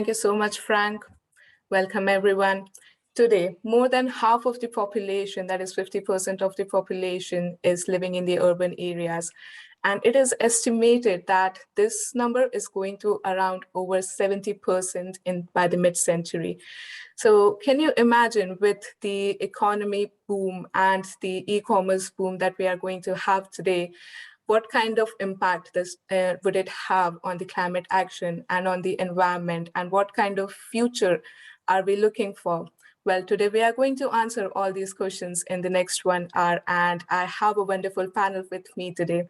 Thank you so much, Frank. Welcome, everyone. Today, more than half of the population, that is 50% of the population, is living in the urban areas. And it is estimated that this number is going to around over 70% by the mid-century. So can you imagine, with the economy boom and the e-commerce boom that we are going to have today, what kind of impact would it have on the climate action and on the environment, and what kind of future are we looking for? Well, today we are going to answer all these questions in the next 1 hour, and I have a wonderful panel with me today.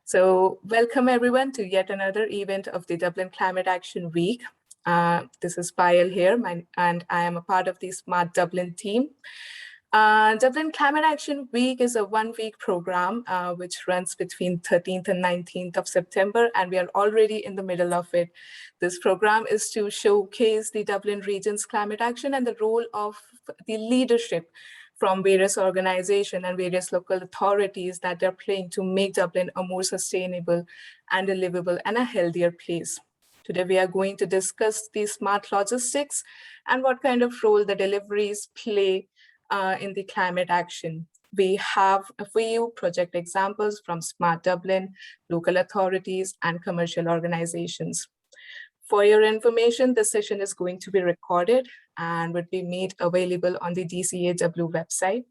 So welcome everyone to yet another event of the Dublin Climate Action Week. This is Payal here, and I am a part of the Smart Dublin team. Dublin Climate Action Week is a 1-week program which runs between 13th and 19th of September, and we are already in the middle of it. This program is to showcase the Dublin region's climate action and the role of the leadership from various organizations and various local authorities that they're playing to make Dublin a more sustainable and a livable and a healthier place. Today, we are going to discuss the smart logistics and what kind of role the deliveries play in the climate action. We have a few project examples from Smart Dublin, local authorities, and commercial organizations. For your information, this session is going to be recorded and would be made available on the DCAW website.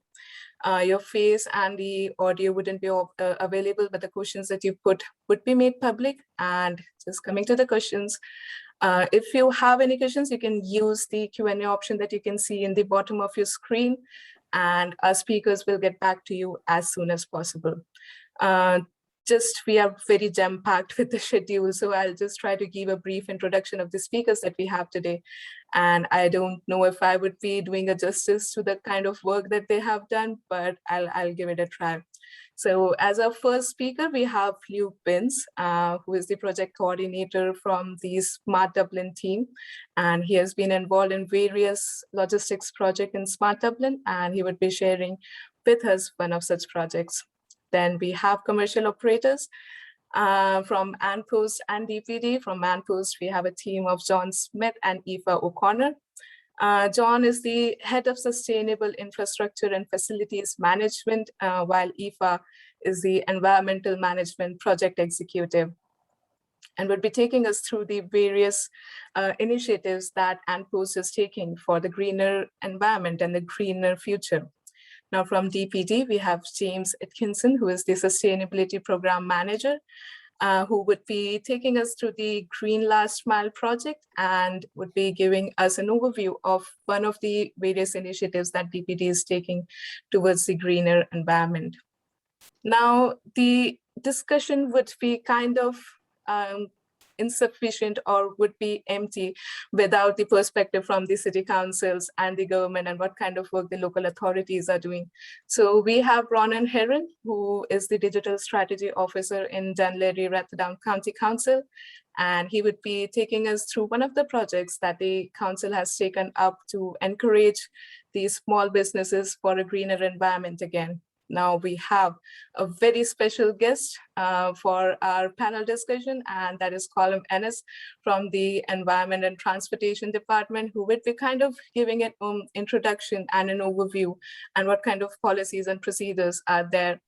Your face and the audio wouldn't be available, but the questions that you put would be made public. And just coming to the questions, if you have any questions, you can use the Q&A option that you can see in the bottom of your screen, and our speakers will get back to you as soon as possible. We are very jam-packed with the schedule, so I'll just try to give a brief introduction of the speakers that we have today. And I don't know if I would be doing a justice to the kind of work that they have done, but I'll give it a try. So as our first speaker, we have Luke Binns, who is the project coordinator from the Smart Dublin team. And he has been involved in various logistics projects in Smart Dublin, and he would be sharing with us one of such projects. Then we have commercial operators from ANPOST and DPD. From ANPOST, we have a team of John Smith and Aoife O'Connor. John is the head of sustainable infrastructure and facilities management, while Aoife is the environmental management project executive, and will be taking us through the various initiatives that ANPOST is taking for the greener environment and the greener future. Now from DPD, we have James Atkinson, who is the Sustainability Program Manager, who would be taking us through the Green Last Mile project and would be giving us an overview of one of the various initiatives that DPD is taking towards the greener environment. Now, the discussion would be kind of insufficient or would be empty without the perspective from the city councils and the government and what kind of work the local authorities are doing. So we have Ronan Heron, who is the Digital Strategy Officer in Dunleary Rathdown County Council, and he would be taking us through one of the projects that the council has taken up to encourage these small businesses for a greener environment again. Now we have a very special guest for our panel discussion, and that is Colm Ennis from the Environment and Transportation Department, who would be kind of giving an introduction and an overview and what kind of policies and procedures are there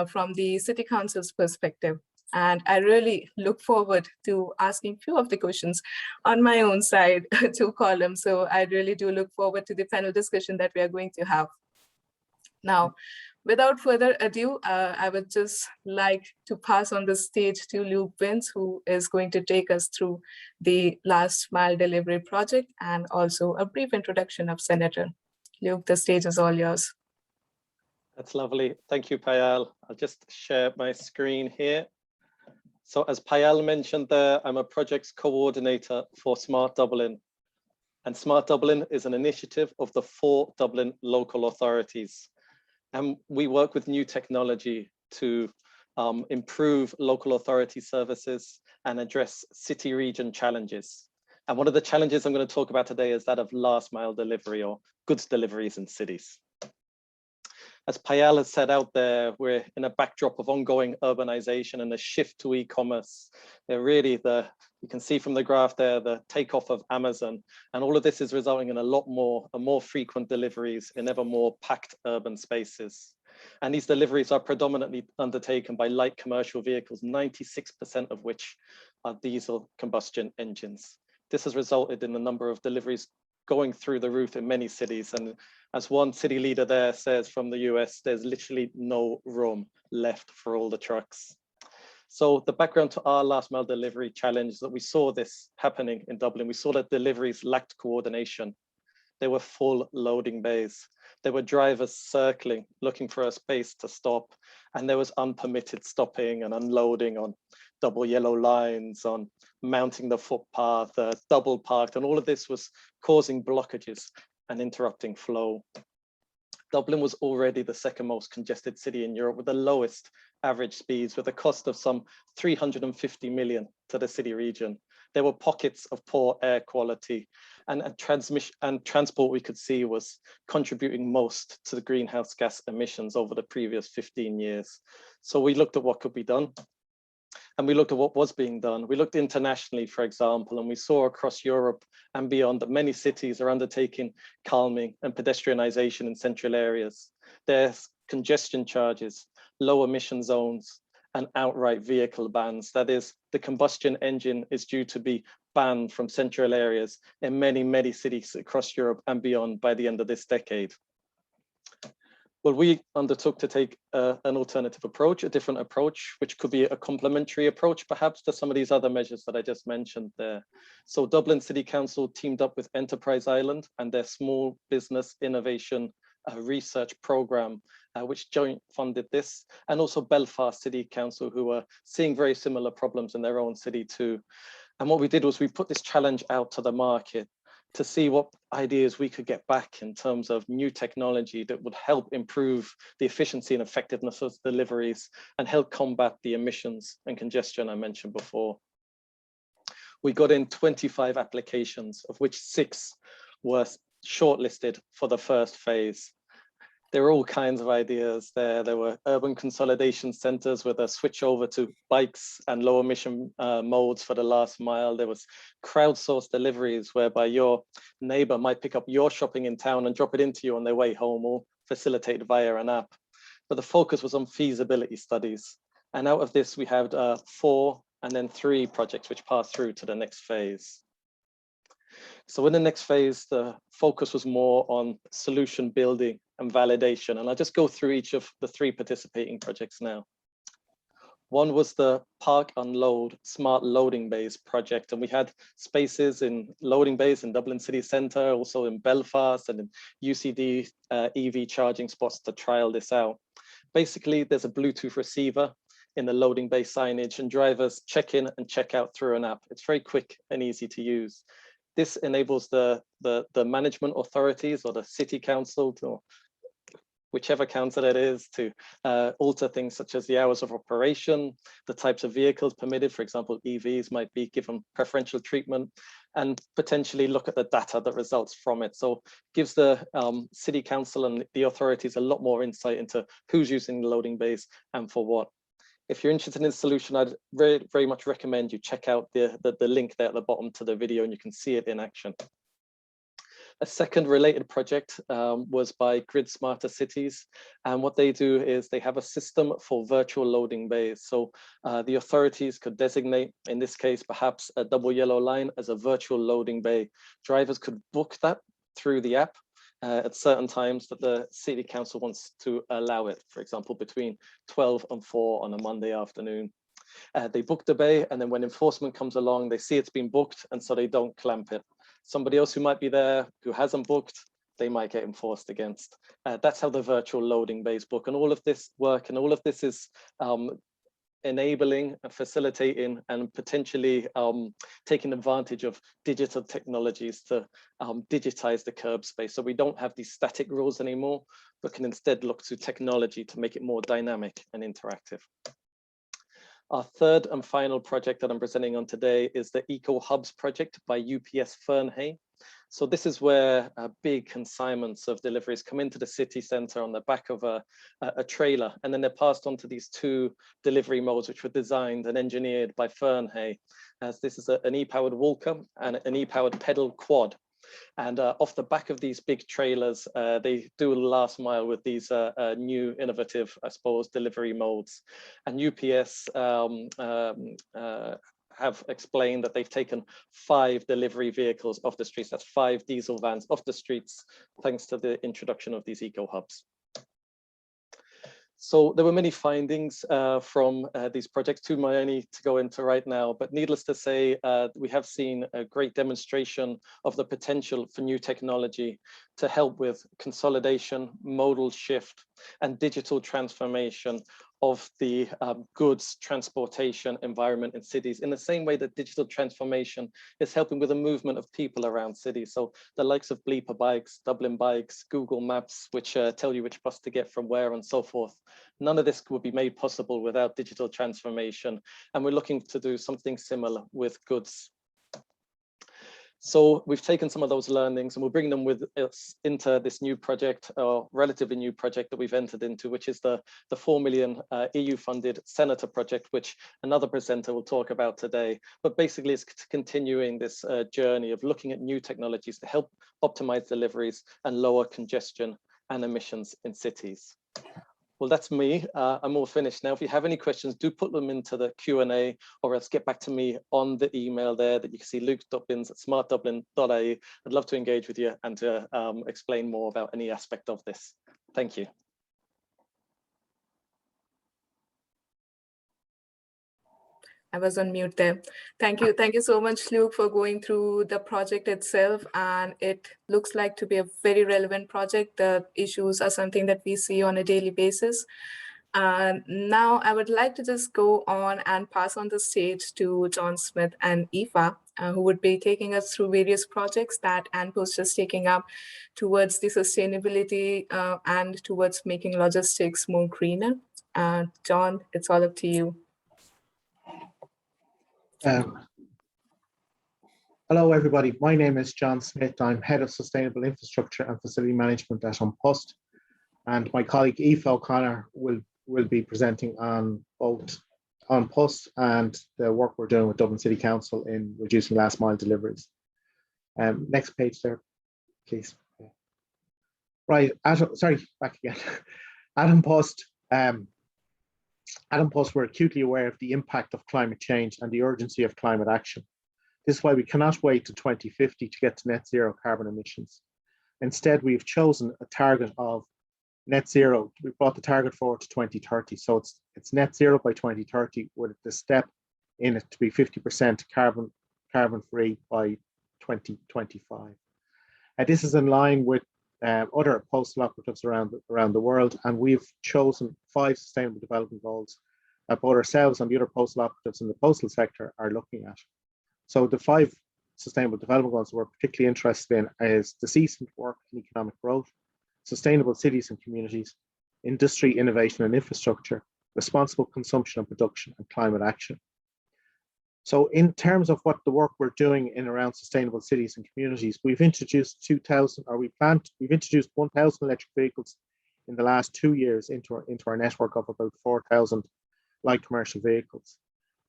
from the City Council's perspective. And I really look forward to asking a few of the questions on my own side to Colm. So I really do look forward to the panel discussion that we are going to have. Now, without further ado, I would just like to pass on the stage to Luke Binns, who is going to take us through the Last Mile Delivery project and also a brief introduction of Senator. Luke, the stage is all yours. That's lovely. Thank you, Payal. I'll just share my screen here. So as Payal mentioned there, I'm a projects coordinator for Smart Dublin. And Smart Dublin is an initiative of the 4 Dublin local authorities. And we work with new technology to improve local authority services and address city region challenges. And one of the challenges I'm going to talk about today is that of last mile delivery or goods deliveries in cities. As Payal has said out there, we're in a backdrop of ongoing urbanization and a shift to e-commerce. Really, you can see from the graph there, the takeoff of Amazon, and all of this is resulting in a lot more and more frequent deliveries in ever more packed urban spaces. And these deliveries are predominantly undertaken by light commercial vehicles, 96% of which are diesel combustion engines. This has resulted in the number of deliveries going through the roof in many cities. And as one city leader there says from the US, there's literally no room left for all the trucks. So the background to our last mile delivery challenge is that we saw this happening in Dublin. We saw that deliveries lacked coordination. They were full loading bays. There were drivers circling, looking for a space to stop. And there was unpermitted stopping and unloading on double yellow lines, on mounting the footpath, double parked, and all of this was causing blockages and interrupting flow. Dublin was already the second most congested city in Europe with the lowest average speeds, with a cost of some 350 million to the city region. There were pockets of poor air quality, and transport we could see was contributing most to the greenhouse gas emissions over the previous 15 years. So we looked at what could be done. And we looked at what was being done. We looked internationally, for example, and we saw across Europe and beyond that many cities are undertaking calming and pedestrianization in central areas. There's congestion charges, low emission zones, and outright vehicle bans. That is, the combustion engine is due to be banned from central areas in many, many cities across Europe and beyond by the end of this decade. Well, we undertook to take an alternative approach, a different approach, which could be a complementary approach, perhaps, to some of these other measures that I just mentioned there. So Dublin City Council teamed up with Enterprise Ireland and their Small Business Innovation Research Programme, which joint funded this, and also Belfast City Council, who are seeing very similar problems in their own city too. And what we did was we put this challenge out to the market to see what ideas we could get back in terms of new technology that would help improve the efficiency and effectiveness of deliveries and help combat the emissions and congestion I mentioned before. We got in 25 applications, of which 6 were shortlisted for the first phase. There were all kinds of ideas there. There were urban consolidation centers with a switch over to bikes and low emission modes for the last mile. There was crowdsourced deliveries whereby your neighbor might pick up your shopping in town and drop it into you on their way home, or facilitated via an app. But the focus was on feasibility studies. And out of this, we had 4 and then 3 projects which passed through to the next phase. So in the next phase, the focus was more on solution building and validation. And I'll just go through each of the 3 participating projects now. One was the Park Unload Smart Loading Bays project. And we had spaces in loading bays in Dublin City Centre, also in Belfast and in UCD EV charging spots to trial this out. Basically, there's a Bluetooth receiver in the loading bay signage, and drivers check in and check out through an app. It's very quick and easy to use. This enables the management authorities or the city council, or whichever council it is, to alter things such as the hours of operation, the types of vehicles permitted. For example, EVs might be given preferential treatment, and potentially look at the data that results from it. So it gives the city council and the authorities a lot more insight into who's using the loading bays and for what. If you're interested in this solution, I'd very, very much recommend you check out the link there at the bottom to the video, and you can see it in action. A second related project was by Grid Smarter Cities. And what they do is they have a system for virtual loading bays. So the authorities could designate, in this case, perhaps a double yellow line as a virtual loading bay. Drivers could book that through the app at certain times that the city council wants to allow it, for example, between 12 and 4 on a Monday afternoon. They book the bay, and then when enforcement comes along, they see it's been booked, and so they don't clamp it. Somebody else who might be there who hasn't booked, they might get enforced against. That's how the virtual loading bays book, and all of this work, and all of this is enabling and facilitating and potentially taking advantage of digital technologies to digitize the curb space. So we don't have these static rules anymore, but can instead look to technology to make it more dynamic and interactive. Our third and final project that I'm presenting on today is the Eco Hubs project by UPS Fernhay. So this is where big consignments of deliveries come into the city centre on the back of a trailer, and then they're passed on to these two delivery modes, which were designed and engineered by Fernhay, as this is an e-powered walker and an e-powered pedal quad. And off the back of these big trailers, they do a last mile with these new innovative, I suppose, delivery modes. And UPS have explained that they've taken 5 delivery vehicles off the streets. That's 5 diesel vans off the streets, thanks to the introduction of these eco hubs. So there were many findings from these projects, too many to go into right now, but needless to say, we have seen a great demonstration of the potential for new technology to help with consolidation, modal shift, and digital transformation of the goods transportation environment in cities, in the same way that digital transformation is helping with the movement of people around cities. So the likes of Bleeper bikes, Dublin bikes, Google Maps, which tell you which bus to get from where and so forth. None of this would be made possible without digital transformation. And we're looking to do something similar with goods. So we've taken some of those learnings and we'll bring them with us into this new project, or relatively new project that we've entered into, which is the 4 million EU-funded Senator project, which another presenter will talk about today. But basically it's continuing this journey of looking at new technologies to help optimize deliveries and lower congestion and emissions in cities. Well, that's me. I'm all finished now. If you have any questions, do put them into the Q&A, or else get back to me on the email there that you can see, luke.bins@smartdublin.ie. I'd love to engage with you and to explain more about any aspect of this. Thank you. I was on mute there. Thank you so much, Luke, for going through the project itself. And it looks like to be a very relevant project. The issues are something that we see on a daily basis. Now I would like to just go on and pass on the stage to John Smith and Aoife, who would be taking us through various projects that ANPO's just taking up towards the sustainability and towards making logistics more greener. John, it's all up to you. Hello, everybody. My name is John Smith. I'm Head of Sustainable Infrastructure and Facility Management at Unpost. And my colleague Aoife O'Connor will be presenting on both Unpost and the work we're doing with Dublin City Council in reducing last mile deliveries. Next page there, please. Right, sorry, back again. At Unpost, we're acutely aware of the impact of climate change and the urgency of climate action. This is why we cannot wait to 2050 to get to net zero carbon emissions. Instead, we've chosen a target of net zero. We brought the target forward to 2030. So it's net zero by 2030 with the step in it to be 50% carbon free by 2025. And this is in line with other postal operatives around the world, and we've chosen 5 sustainable development goals that both ourselves and the other postal operatives in the postal sector are looking at. So the 5 sustainable development goals we're particularly interested in is decent work and economic growth, sustainable cities and communities, industry, innovation and infrastructure, responsible consumption and production, and climate action. So in terms of what the work we're doing in around sustainable cities and communities, we've introduced 1,000 electric vehicles in the last 2 years into our network of about 4,000 light commercial vehicles.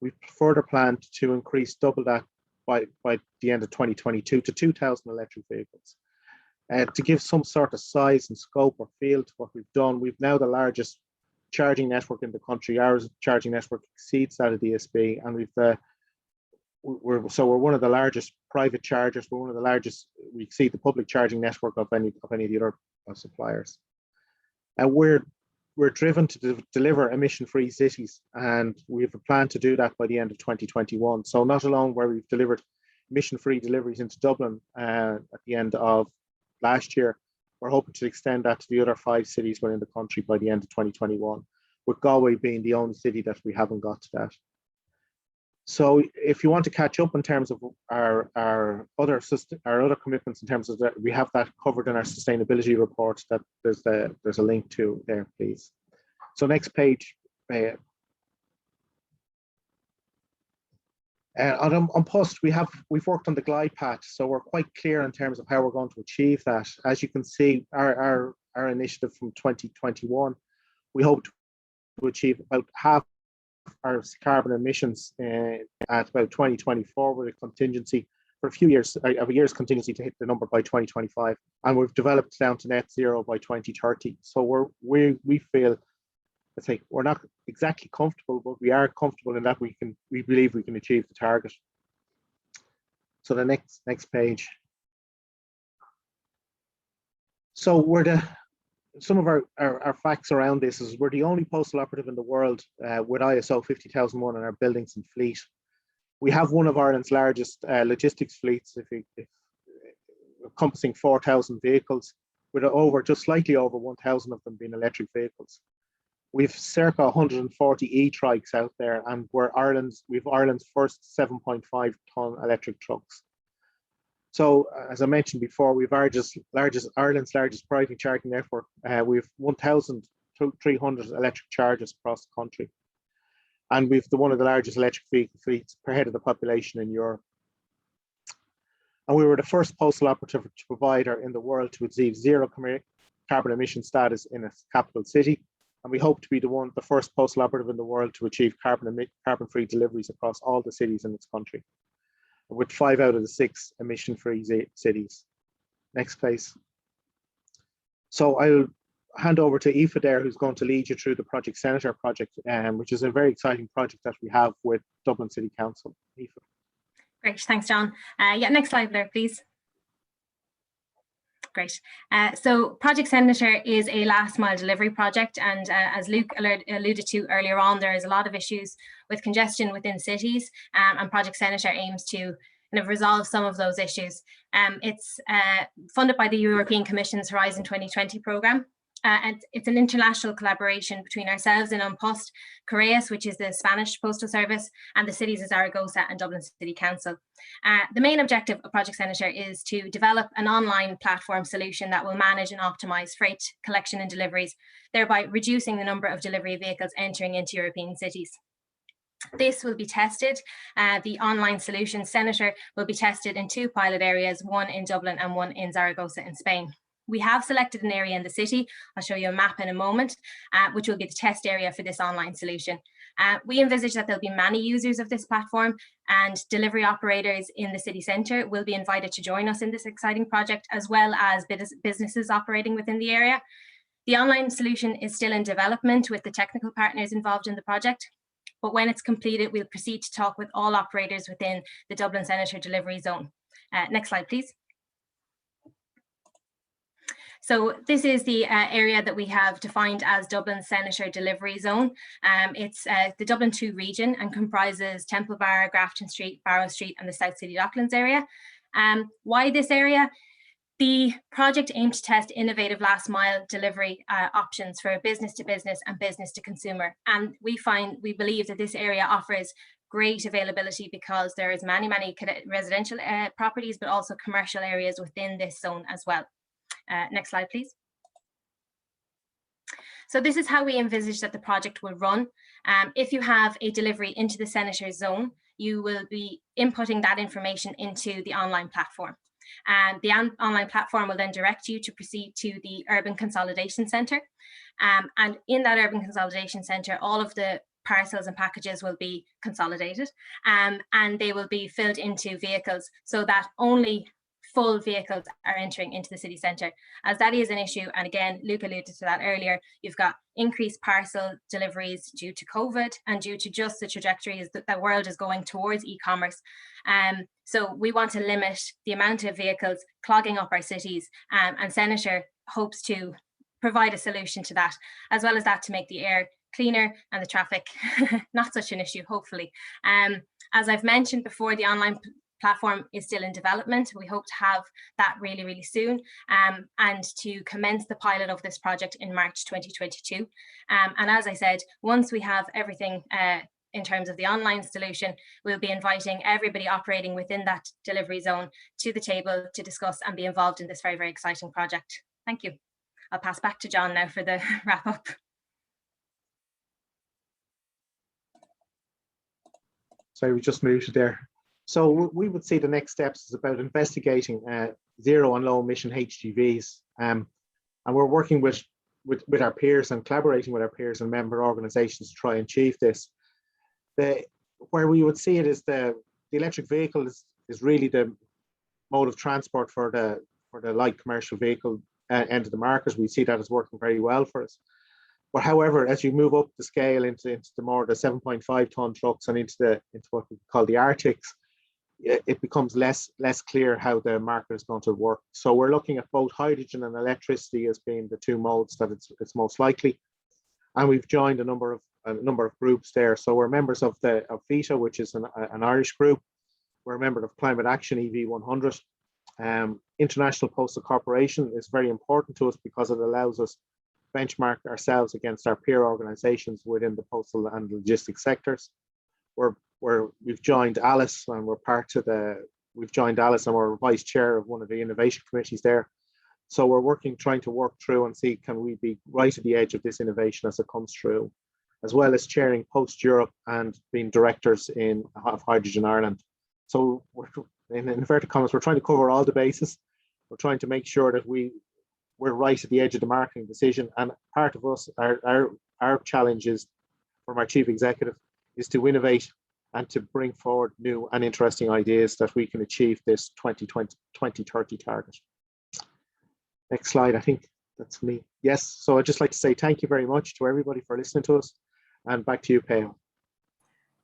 We've further planned to increase double that by the end of 2022 to 2,000 electric vehicles. To give some sort of size and scope or feel to what we've done, we've now the largest charging network in the country. Our charging network exceeds that of the ESB, and we're one of the largest private chargers. We're one of the largest. We exceed the public charging network of any of the other suppliers. And we're driven to deliver emission-free cities, and we have a plan to do that by the end of 2021. So not alone where we've delivered emission-free deliveries into Dublin at the end of last year, we're hoping to extend that to the other 5 cities within the country by the end of 2021, with Galway being the only city that we haven't got to that. So if you want to catch up in terms of our other commitments in terms of that, we have that covered in our sustainability report that there's a link to there, please. So next page. On PUST, we've worked on the glide path, so we're quite clear in terms of how we're going to achieve that. As you can see, our initiative from 2021, we hope to achieve about half our carbon emissions at about 2024 with a contingency for a few years, a year's contingency to hit the number by 2025, and we've developed down to net zero by 2030. So we feel, let's say, we're not exactly comfortable, but we are comfortable in that we believe we can achieve the target. So the next page. So some of our facts around this is we're the only postal operative in the world with ISO 50001 in our buildings and fleet. We have one of Ireland's largest logistics fleets, encompassing 4,000 vehicles, with just slightly over 1,000 of them being electric vehicles. We've circa 140 e-trikes out there, and we've Ireland's first 7.5 ton electric trucks. So, as I mentioned before, we've Ireland's largest private charging network. We've 1,300 electric chargers across the country, and we've one of the largest electric vehicle fleets per head of the population in Europe. And we were the first postal operative provider in the world to achieve zero carbon emission status in a capital city. And we hope to be the first postal operative in the world to achieve carbon-free deliveries across all the cities in its country, with 5 out of the 6 emission-free cities. Next, please. So I'll hand over to Aoife there, who's going to lead you through the Project Senator project, which is a very exciting project that we have with Dublin City Council. Aoife. Great, thanks, John. Yeah, next slide there, please. Great. So Project Senator is a last mile delivery project, and as Luke alluded to earlier on, there is a lot of issues with congestion within cities, and Project Senator aims to kind of resolve some of those issues. It's funded by the European Commission's Horizon 2020 programme. And it's an international collaboration between ourselves in Unpost, Correas, which is the Spanish postal service, and the cities of Zaragoza and Dublin City Council. The main objective of Project Senator is to develop an online platform solution that will manage and optimise freight collection and deliveries, thereby reducing the number of delivery vehicles entering into European cities. This will be tested. The online solution Senator will be tested in 2 pilot areas, one in Dublin and one in Zaragoza in Spain. We have selected an area in the city, I'll show you a map in a moment, which will be the test area for this online solution. We envisage that there'll be many users of this platform, and delivery operators in the city centre will be invited to join us in this exciting project, as well as businesses operating within the area. The online solution is still in development with the technical partners involved in the project, but when it's completed, we'll proceed to talk with all operators within the Dublin Senator delivery zone. Next slide, please. So this is the area that we have defined as Dublin Senator Delivery Zone. It's the Dublin 2 region and comprises Temple Bar, Grafton Street, Barrow Street and the South City Docklands area. Why this area? The project aimed to test innovative last mile delivery options for business to business and business to consumer. And we believe that this area offers great availability because there is many residential properties, but also commercial areas within this zone as well. Next slide, please. So this is how we envisage that the project will run. If you have a delivery into the Senator zone, you will be inputting that information into the online platform. And the online platform will then direct you to proceed to the Urban Consolidation Centre. And in that Urban Consolidation Centre, all of the parcels and packages will be consolidated, and they will be filled into vehicles so that only full vehicles are entering into the city centre, as that is an issue. And again, Luke alluded to that earlier. You've got increased parcel deliveries due to COVID and due to just the trajectories that the world is going towards e-commerce. So we want to limit the amount of vehicles clogging up our cities, and Senator hopes to provide a solution to that, as well as that to make the air cleaner and the traffic not such an issue, hopefully. As I've mentioned before, the online platform is still in development. We hope to have that really soon, and to commence the pilot of this project in March 2022. And as I said, once we have everything in terms of the online solution, we'll be inviting everybody operating within that delivery zone to the table to discuss and be involved in this very exciting project. Thank you. I'll pass back to John now for the wrap up. Sorry, we just muted there. So we would see the next steps is about investigating zero and low emission HGVs. And we're working with our peers and collaborating with our peers and member organizations to try and achieve this. Where we would see it is the electric vehicle is really the mode of transport for the light commercial vehicle end of the market. We see that as working very well for us. But however, as you move up the scale into the 7.5 ton trucks and into what we call the Arctics, it becomes less clear how the market is going to work. So we're looking at both hydrogen and electricity as being the two modes that it's most likely. And we've joined a number of groups there. So we're members of FITA, which is an Irish group. We're a member of Climate Action EV100. International Postal Corporation is very important to us because it allows us benchmark ourselves against our peer organizations within the postal and logistics sectors. We've joined Alice, and we've joined Alice, and we're vice chair of one of the innovation committees there. So we're trying to work through and see, can we be right at the edge of this innovation as it comes through, as well as chairing Post Europe and being directors of Hydrogen Ireland. So we're, in inverted commas, we're trying to cover all the bases. We're trying to make sure that we're right at the edge of the marketing decision. And part of us, our challenge is, from our chief executive, is to innovate and to bring forward new and interesting ideas that we can achieve this 2030 target. Next slide, I think that's me. Yes, so I'd just like to say thank you very much to everybody for listening to us, and back to you, Peo.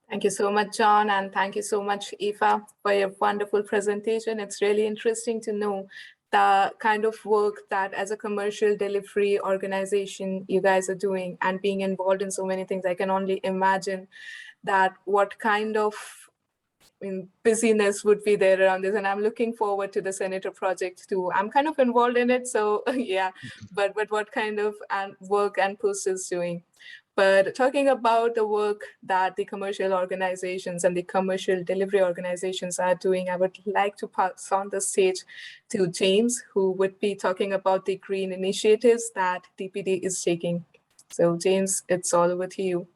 Thank you so much, John, and thank you so much, Aoife, for your wonderful presentation. It's really interesting to know the kind of work that as a commercial delivery organization you guys are doing and being involved in so many things. I can only imagine that what kind of busyness would be there around this, and I'm looking forward to the Senator project too. I'm kind of involved in it, so yeah, but what kind of work and Post is doing. But talking about the work that the commercial organizations and the commercial delivery organizations are doing, I would like to pass on the stage to James, who would be talking about the green initiatives that DPD is taking. So James, it's all over to you.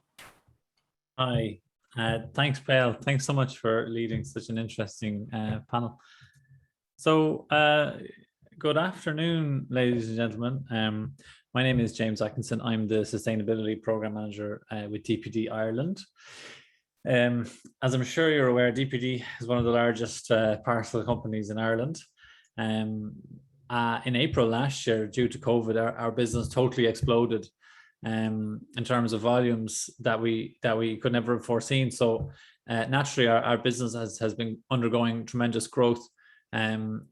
Hi, thanks, Pale. Thanks so much for leading such an interesting panel. So good afternoon, ladies and gentlemen. My name is James Atkinson. I'm the Sustainability Programme Manager with DPD Ireland. As I'm sure you're aware, DPD is one of the largest parcel companies in Ireland. In April last year, due to COVID, our business totally exploded in terms of volumes that we could never have foreseen. So naturally, our business has been undergoing tremendous growth. And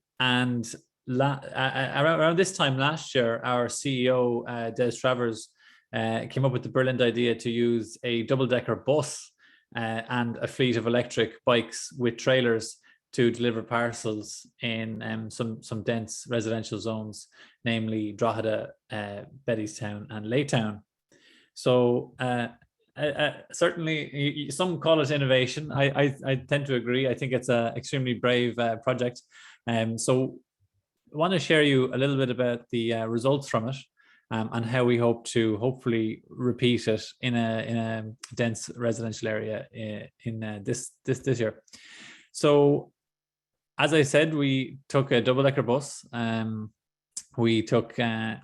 around this time last year, our CEO, Des Travers, came up with the brilliant idea to use a double-decker bus and a fleet of electric bikes with trailers to deliver parcels in some dense residential zones, namely Drogheda, Bettystown and Laytown. So certainly some call it innovation. I tend to agree. I think it's an extremely brave project. So I want to share you a little bit about the results from it and how we hope to hopefully repeat it in a dense residential area in this year. So as I said, we took a double-decker bus. We took 12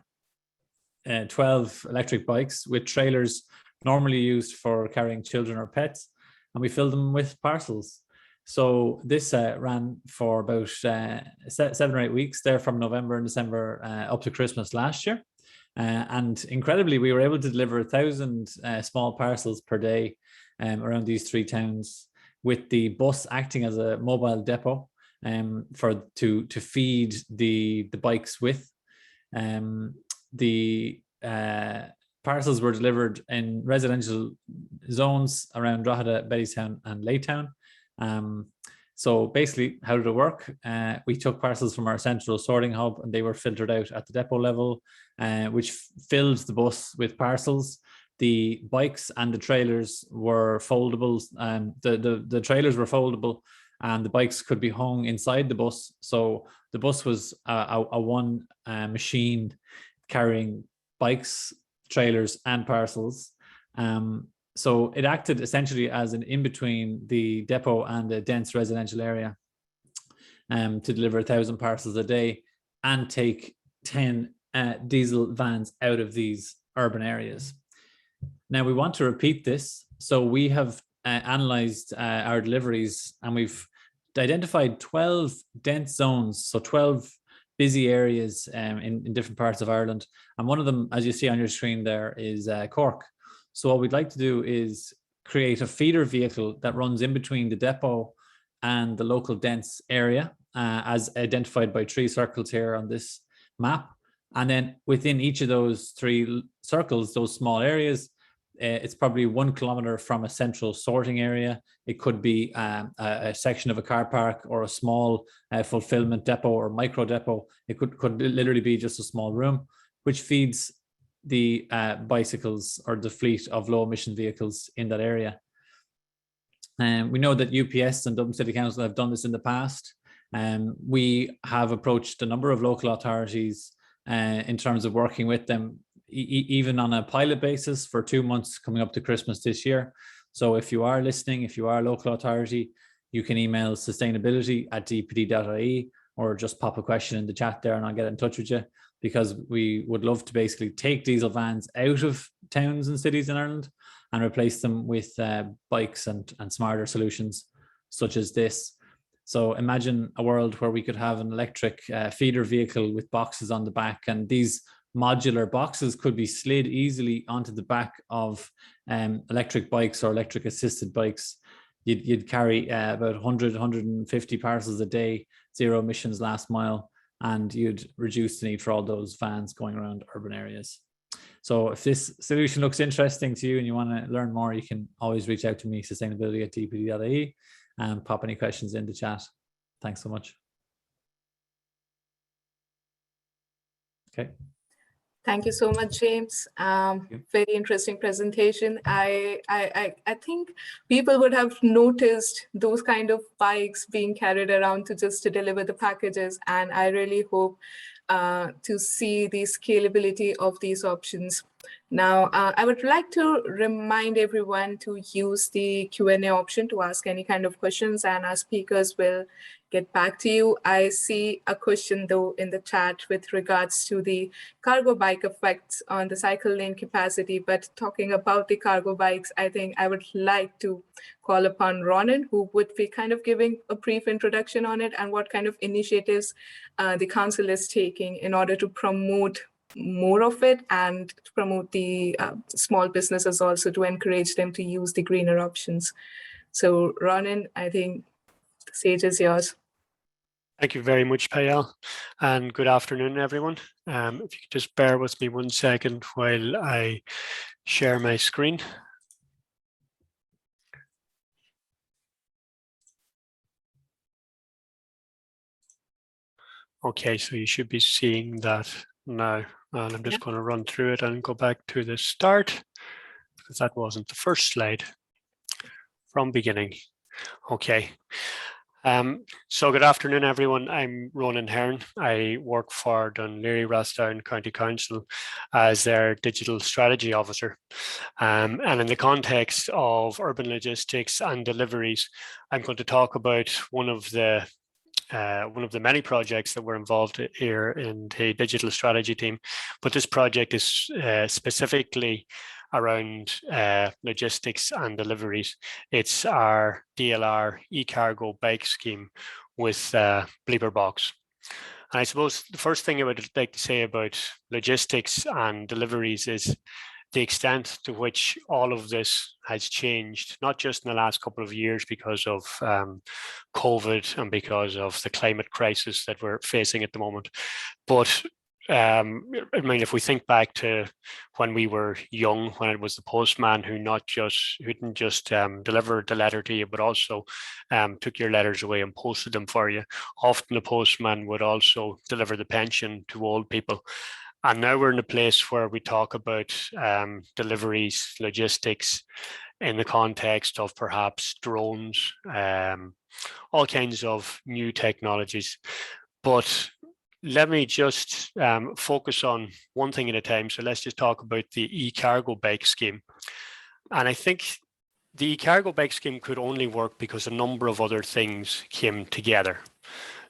electric bikes with trailers normally used for carrying children or pets, and we filled them with parcels. So this ran for about 7 or 8 weeks there, from November and December up to Christmas last year. And incredibly, we were able to deliver 1,000 small parcels per day around these 3 towns, with the bus acting as a mobile depot to feed the bikes with. The parcels were delivered in residential zones around Drogheda, Bettystown and Laytown. So basically, how did it work? We took parcels from our central sorting hub, and they were filtered out at the depot level, which filled the bus with parcels. The bikes and the trailers were foldable, and the trailers were foldable, and the bikes could be hung inside the bus. So the bus was a one machine carrying bikes, trailers and parcels. So it acted essentially as an in-between the depot and the dense residential area to deliver 1,000 parcels a day and take 10 diesel vans out of these urban areas. Now we want to repeat this. So we have analyzed our deliveries, and we've identified 12 dense zones, so 12 busy areas in different parts of Ireland. And one of them, as you see on your screen there, is Cork. So what we'd like to do is create a feeder vehicle that runs in between the depot and the local dense area, as identified by 3 circles here on this map. And then within each of those 3 circles, those small areas, it's probably 1 kilometer from a central sorting area. It could be a section of a car park or a small fulfillment depot or micro depot. It could literally be just a small room, which feeds the bicycles or the fleet of low emission vehicles in that area. We know that UPS and Dublin City Council have done this in the past. We have approached a number of local authorities in terms of working with them, even on a pilot basis for 2 months coming up to Christmas this year. So if you are listening, if you are a local authority, you can email sustainability@dpd.ie or just pop a question in the chat there and I'll get in touch with you, because we would love to basically take diesel vans out of towns and cities in Ireland and replace them with bikes and smarter solutions such as this. So imagine a world where we could have an electric feeder vehicle with boxes on the back, and these modular boxes could be slid easily onto the back of electric bikes or electric assisted bikes. You'd carry about 100, 150 parcels a day, 0 emissions last mile, and you'd reduce the need for all those vans going around urban areas. So if this solution looks interesting to you and you want to learn more, you can always reach out to me, sustainability@dpd.ie, and pop any questions in the chat. Thanks so much. Okay. Thank you so much, James. Very interesting presentation. I think people would have noticed those kind of bikes being carried around to deliver the packages. And I really hope to see the scalability of these options. Now, I would like to remind everyone to use the Q&A option to ask any kind of questions, and our speakers will get back to you. I see a question though in the chat with regards to the cargo bike effects on the cycle lane capacity, but talking about the cargo bikes, I think I would like to call upon Ronan, who would be kind of giving a brief introduction on it and what kind of initiatives the council is taking in order to promote more of it and to promote the small businesses also, to encourage them to use the greener options. So Ronan, I think the stage is yours. Thank you very much, Payal, and good afternoon, everyone. If you could just bear with me 1 second while I share my screen. Okay, so you should be seeing that now, and I'm just going to run through it and go back to the start, because that wasn't the first slide from beginning. Okay. So good afternoon, everyone. I'm Ronan Hearn. I work for Dún Laoghaire-Rathdown County Council as their Digital Strategy Officer. And in the context of urban logistics and deliveries, I'm going to talk about one of the many projects that we're involved here in the digital strategy team. But this project is specifically around logistics and deliveries. It's our DLR e-cargo bike scheme with Bleeper Box. And I suppose the first thing I would like to say about logistics and deliveries is the extent to which all of this has changed, not just in the last couple of years because of COVID and because of the climate crisis that we're facing at the moment, but I mean, if we think back to when we were young, when it was the postman who didn't just deliver the letter to you, but also took your letters away and posted them for you. Often the postman would also deliver the pension to old people. And now we're in a place where we talk about deliveries, logistics in the context of perhaps drones, all kinds of new technologies. But let me just focus on one thing at a time. So let's just talk about the e-cargo bike scheme. And I think the cargo bike scheme could only work because a number of other things came together.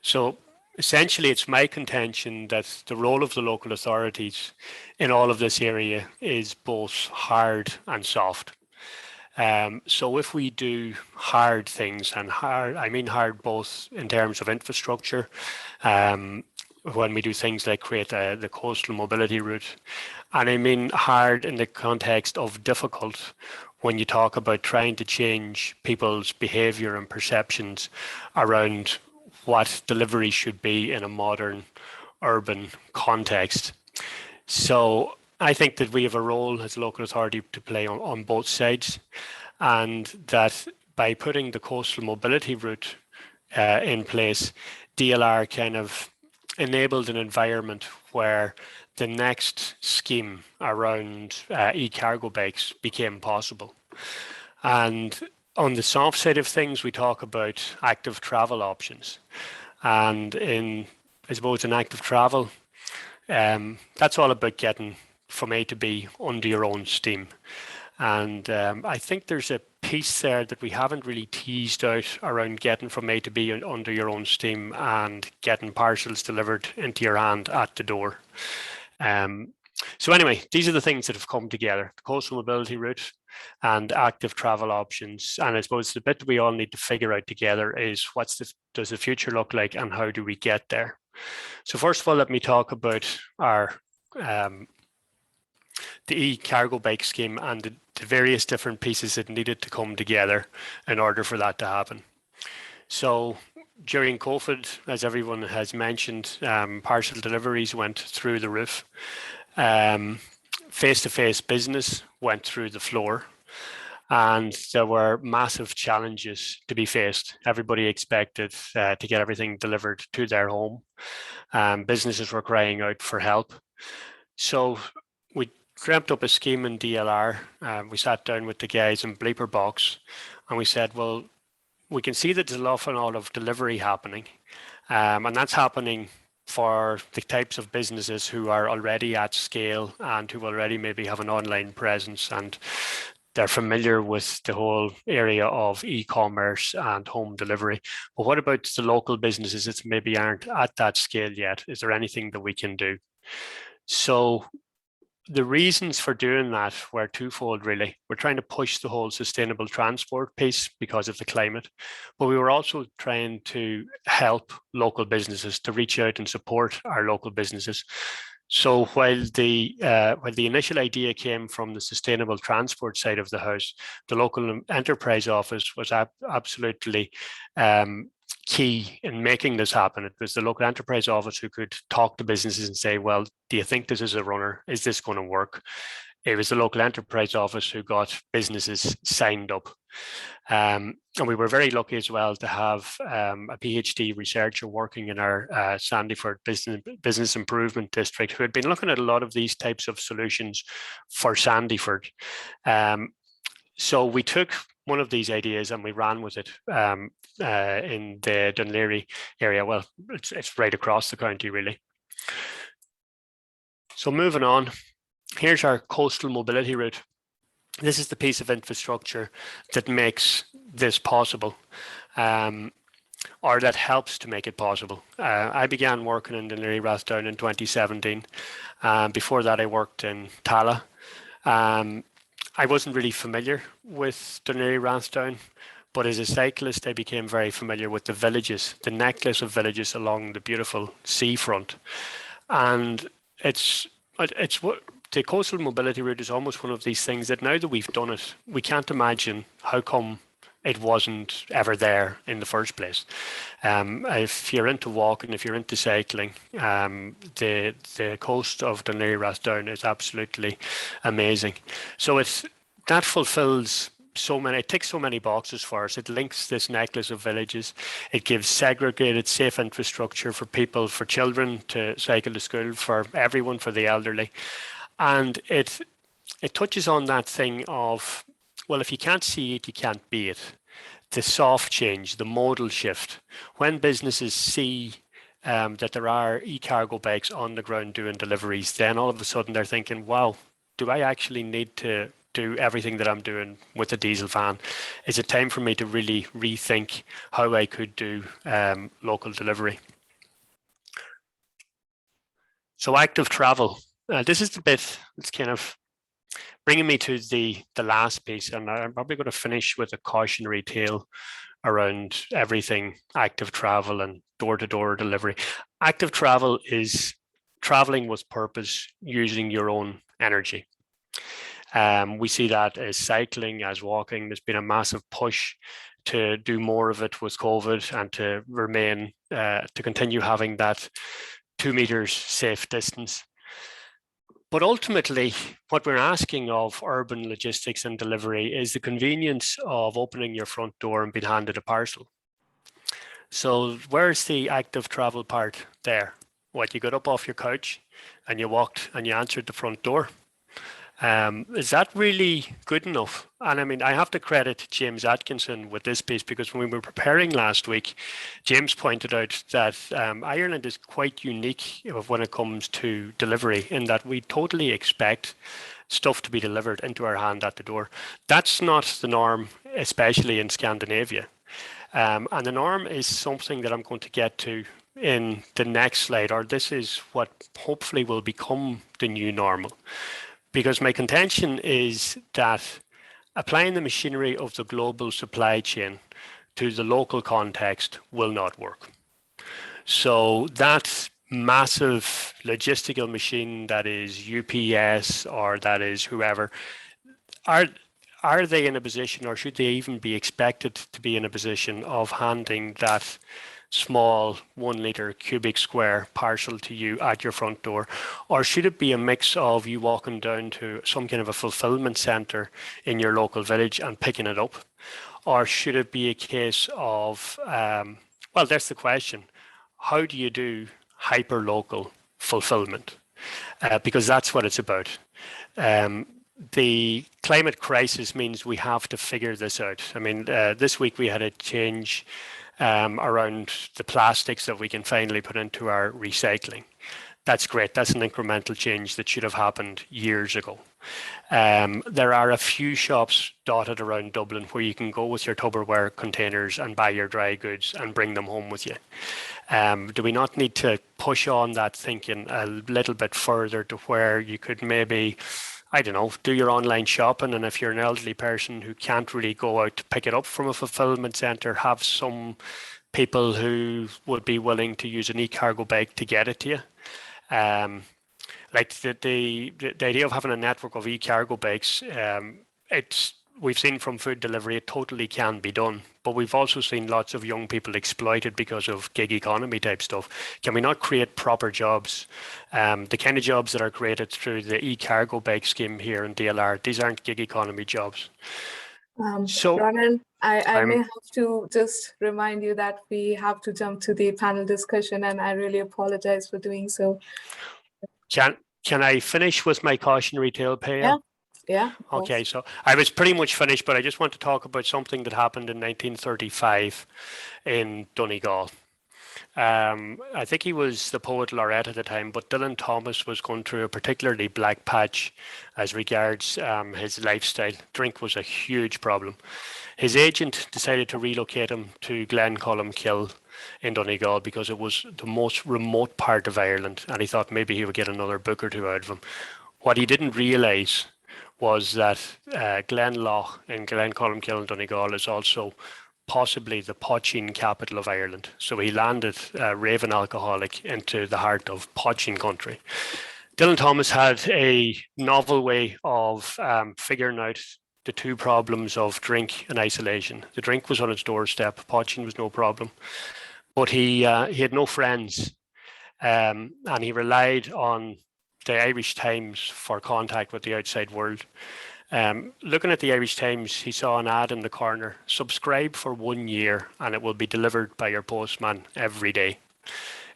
So essentially, it's my contention that the role of the local authorities in all of this area is both hard and soft. So if we do hard things, and hard, I mean hard both in terms of infrastructure, when we do things like create the coastal mobility route, and I mean hard in the context of difficult when you talk about trying to change people's behavior and perceptions around what delivery should be in a modern urban context. So I think that we have a role as a local authority to play on both sides, and that by putting the coastal mobility route in place, DLR kind of enabled an environment where the next scheme around e-cargo bikes became possible. And on the soft side of things, we talk about active travel options. And I suppose in active travel, that's all about getting from A to B under your own steam. And I think there's a piece there that we haven't really teased out around getting from A to B under your own steam and getting parcels delivered into your hand at the door. So anyway, these are the things that have come together: the coastal mobility route and active travel options. And I suppose the bit we all need to figure out together is does the future look like, and how do we get there? So first of all, let me talk about our the e-cargo bike scheme and the various different pieces that needed to come together in order for that to happen. So during COVID, as everyone has mentioned, parcel deliveries went through the roof. Face-to-face business went through the floor, and there were massive challenges to be faced. Everybody expected to get everything delivered to their home. Businesses were crying out for help. So we dreamt up a scheme in DLR. We sat down with the guys in Bleeper Box, and we said, well, we can see that there's an awful lot of delivery happening, and that's happening for the types of businesses who are already at scale and who already maybe have an online presence, and they're familiar with the whole area of e-commerce and home delivery. But what about the local businesses that maybe aren't at that scale yet? Is there anything that we can do? So the reasons for doing that were twofold, really. We're trying to push the whole sustainable transport piece because of the climate, but we were also trying to help local businesses to reach out and support our local businesses. So while the initial idea came from the sustainable transport side of the house, the local enterprise office was absolutely key in making this happen. It was the local enterprise office who could talk to businesses and say, well, do you think this is a runner? Is this going to work? It was the local enterprise office who got businesses signed up. And we were very lucky as well to have a PhD researcher working in our Sandyford Business Improvement District who had been looking at a lot of these types of solutions for Sandyford. So we took one of these ideas and we ran with it in the Dún Laoghaire area. Well, it's right across the county, really. So moving on, here's our coastal mobility route. This is the piece of infrastructure that makes this possible, or that helps to make it possible. I began working in Dún Laoghaire Rathdown in 2017. Before that, I worked in Tala. I wasn't really familiar with Dún Laoghaire Rathdown, but as a cyclist, I became very familiar with the villages, the necklace of villages along the beautiful seafront. And it's what the coastal mobility route is almost one of these things that now that we've done it, we can't imagine how come it wasn't ever there in the first place. If you're into walking, if you're into cycling, the coast of Dún Laoghaire Rathdown is absolutely amazing. So that fulfills it ticks so many boxes for us. It links this necklace of villages. It gives segregated, safe infrastructure for people, for children to cycle to school, for everyone, for the elderly. And it touches on that thing of, well, if you can't see it, you can't be it. The soft change, the modal shift. When businesses see that there are e-cargo bikes on the ground doing deliveries, then all of a sudden they're thinking, wow, do I actually need to do everything that I'm doing with the diesel van. Is it time for me to really rethink how I could do local delivery? So active travel. This is the bit that's kind of bringing me to the last piece, and I'm probably going to finish with a cautionary tale around everything active travel and door-to-door delivery. Active travel is traveling with purpose, using your own energy. We see that as cycling, as walking. There's been a massive push to do more of it with COVID and to remain, to continue having that 2 meters safe distance. But ultimately, what we're asking of urban logistics and delivery is the convenience of opening your front door and being handed a parcel. So where's the active travel part there? What, you got up off your couch and you walked and you answered the front door? Is that really good enough? And I mean, I have to credit James Atkinson with this piece, because when we were preparing last week, James pointed out that Ireland is quite unique when it comes to delivery, in that we totally expect stuff to be delivered into our hand at the door. That's not the norm, especially in Scandinavia. And the norm is something that I'm going to get to in the next slide, or this is what hopefully will become the new normal. Because my contention is that applying the machinery of the global supply chain to the local context will not work. So that massive logistical machine that is UPS or that is whoever, are they in a position, or should they even be expected to be in a position of handing that small 1 litre cubic square parcel to you at your front door? Or should it be a mix of you walking down to some kind of a fulfillment centre in your local village and picking it up? Or should it be a case of, well, that's the question. How do you do hyper-local fulfillment? Because that's what it's about. The climate crisis means we have to figure this out. I mean, this week we had a change around the plastics that we can finally put into our recycling. That's great. That's an incremental change that should have happened years ago. There are a few shops dotted around Dublin where you can go with your Tupperware containers and buy your dry goods and bring them home with you. Do we not need to push on that thinking a little bit further to where you could maybe, I don't know, do your online shopping, and if you're an elderly person who can't really go out to pick it up from a fulfillment centre, have some people who would be willing to use an e-cargo bag to get it to you. Like the idea of having a network of e-cargo bags, we've seen from food delivery, it totally can be done. But we've also seen lots of young people exploited because of gig economy type stuff. Can we not create proper jobs? The kind of jobs that are created through the e-cargo bag scheme here in DLR, these aren't gig economy jobs. Ronan, I may have to just remind you that we have to jump to the panel discussion, and I really apologize for doing so. Can I finish with my cautionary tale, Paya? Yeah. Okay, so I was pretty much finished, but I just want to talk about something that happened in 1935 in Donegal. I think he was the poet laureate at the time, but Dylan Thomas was going through a particularly black patch as regards his lifestyle. Drink was a huge problem. His agent decided to relocate him to Glencolumkill in Donegal because it was the most remote part of Ireland, and he thought maybe he would get another book or two out of him. What he didn't realise was that Glenlough in Glencolumkill in Donegal is also possibly the poaching capital of Ireland. So he landed raving alcoholic into the heart of poaching country. Dylan Thomas had a novel way of figuring out the two problems of drink and isolation. The drink was on his doorstep, poaching was no problem. But he had no friends, and he relied on the Irish Times for contact with the outside world. Looking at the Irish Times, he saw an ad in the corner: subscribe for 1 year and it will be delivered by your postman every day.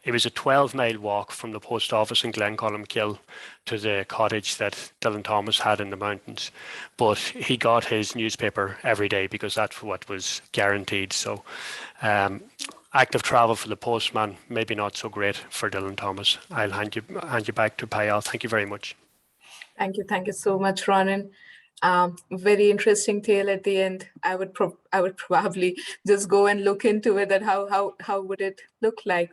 It was a 12-mile walk from the post office in Glencolumkill to the cottage that Dylan Thomas had in the mountains. But he got his newspaper every day because that's what was guaranteed. So active travel for the postman, maybe not so great for Dylan Thomas. I'll hand you back to Payal. Thank you very much. Thank you so much, Ronan. Very interesting tale at the end. I would probably just go and look into it, that how would it look like.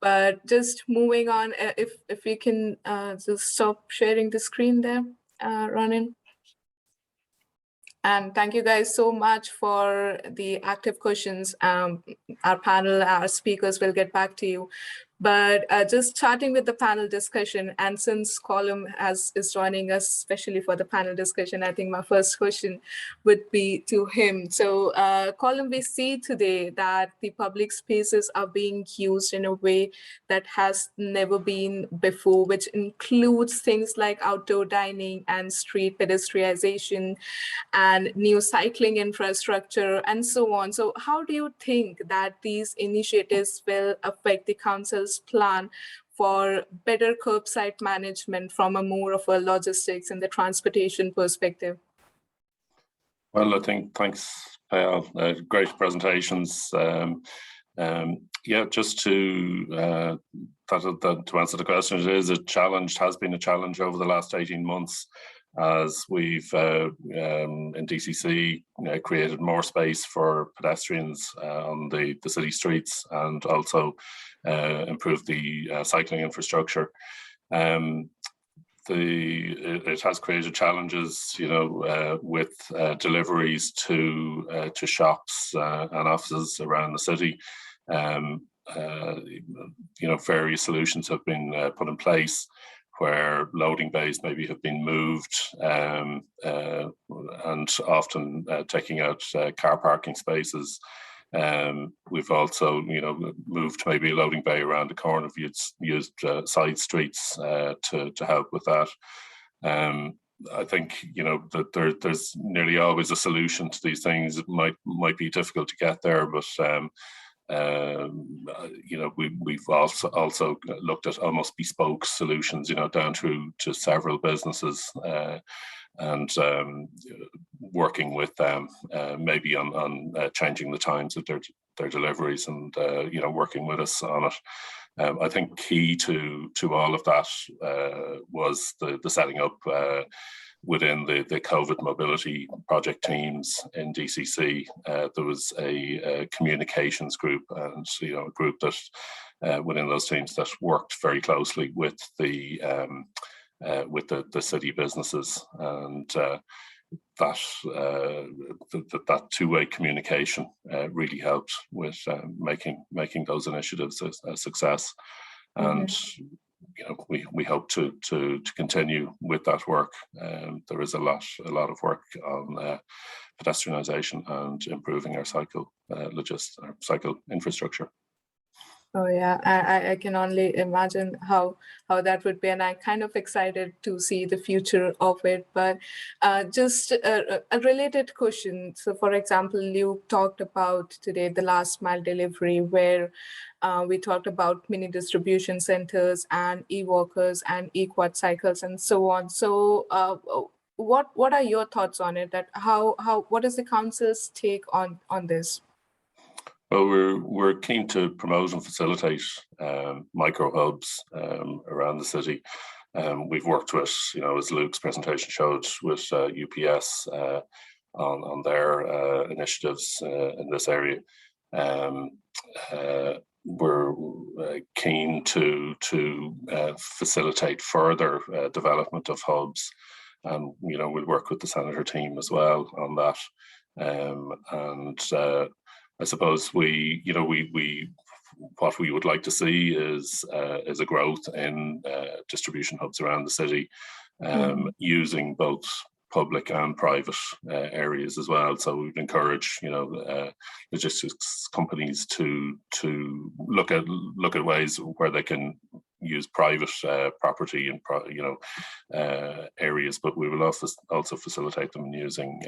But just moving on, if we can just stop sharing the screen there, Ronan. And thank you guys so much for the active questions. Our panel, our speakers will get back to you. But just starting with the panel discussion, and since Colum is joining us, especially for the panel discussion, I think my first question would be to him. So Colum, we see today that the public spaces are being used in a way that has never been before, which includes things like outdoor dining and street pedestrianization and new cycling infrastructure and so on. So how do you think that these initiatives will affect the council's plan for better curbside management from a more of a logistics and the transportation perspective? Well, I think, thanks, Payal. Great presentations. Yeah, just to answer the question, it is a challenge, has been a challenge over the last 18 months, as we've in DCC created more space for pedestrians on the city streets, and also improved the cycling infrastructure. It has created challenges, with deliveries to shops and offices around the city. Various solutions have been put in place where loading bays maybe have been moved, and often taking out car parking spaces. We've also, moved maybe a loading bay around the corner. If you'd used side streets to help with that. I think that there's nearly always a solution to these things. It might be difficult to get there, but we've also looked at almost bespoke solutions, down to several businesses, and working with them, maybe on changing the times of their deliveries, and working with us on it. I think key to all of that was the setting up within the COVID mobility project teams in DCC. There was a communications group, and a group that within those teams that worked very closely with the city businesses, and that two-way communication really helped with making those initiatives a success. And we hope to continue with that work. There is a lot of work on pedestrianisation and improving our cycle infrastructure. Oh yeah, I can only imagine how that would be, and I'm kind of excited to see the future of it. But just a related question. So, for example, you talked about today the last mile delivery, where we talked about mini distribution centers and e-walkers and e-quad cycles and so on. So, what are your thoughts on it? That what is the council's take on this? Well, we're keen to promote and facilitate micro hubs around the city. We've worked with, as Luke's presentation showed, with UPS on their initiatives in this area. We're keen to facilitate further development of hubs, and we'll work with the Senator team as well on that. And I suppose what we would like to see is a growth in distribution hubs around the city, using both public and private areas as well. So we'd encourage logistics companies to look at ways where they can use private property in areas, but we will also facilitate them using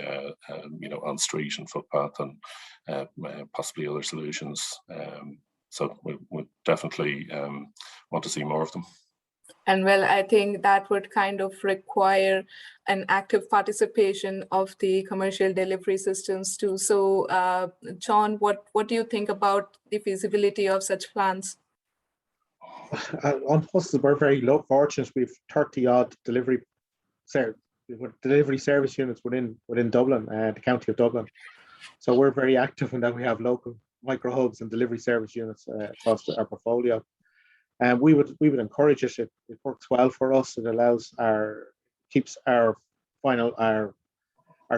on street and footpath, and possibly other solutions. So we definitely want to see more of them. And well, I think that would kind of require an active participation of the commercial delivery systems too. So, John, what do you think about the feasibility of such plans? On buses, we're very fortunate. We've 30 odd delivery delivery service units within Dublin, the county of Dublin. So we're very active in that we have local micro hubs and delivery service units across our portfolio. And we would encourage it. It works well for us. It keeps our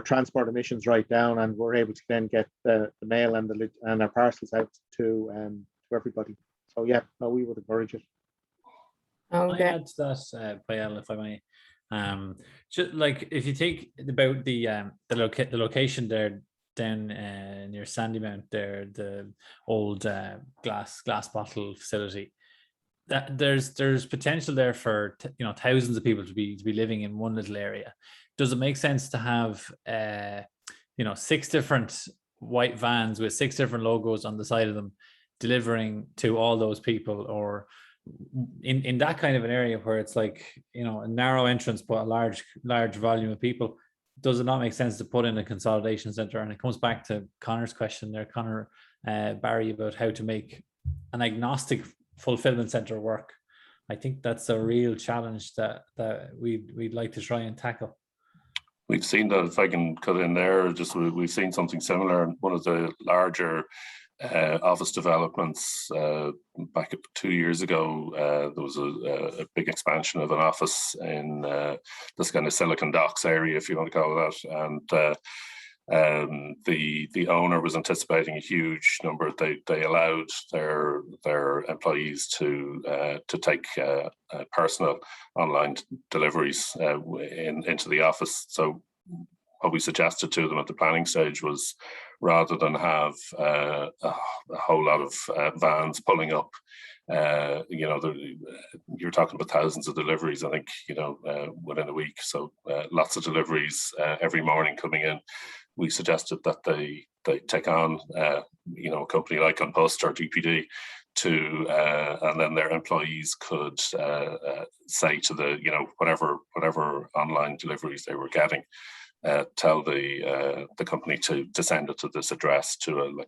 transport emissions right down, and we're able to then get the mail and our parcels out to everybody. So yeah, no, we would encourage it. Okay. I add to that, Pael, if I may. Just like if you think about the location there down near Sandymount there, the old glass bottle facility, that there's potential there for thousands of people to be living in one little area. Does it make sense to have 6 different white vans with 6 different logos on the side of them delivering to all those people, or in that kind of an area where it's like a narrow entrance but a large volume of people? Does it not make sense to put in a consolidation center? And it comes back to Connor's question there, Connor Barry, about how to make an agnostic fulfillment center work. I think that's a real challenge that we'd like to try and tackle. We've seen that, if I can cut in there, we've seen something similar. One of the larger office developments back 2 years ago, there was a big expansion of an office in this kind of Silicon Docks area, if you want to call it that. And the owner was anticipating a huge number. They allowed their employees to take personal online deliveries into the office. So what we suggested to them at the planning stage was, rather than have a whole lot of vans pulling up, you're talking about thousands of deliveries, I think, within a week. So lots of deliveries every morning coming in. We suggested that they take on, a company like Unpost or DPD and then their employees could say to the, whatever online deliveries they were getting, tell the company to send it to this address, to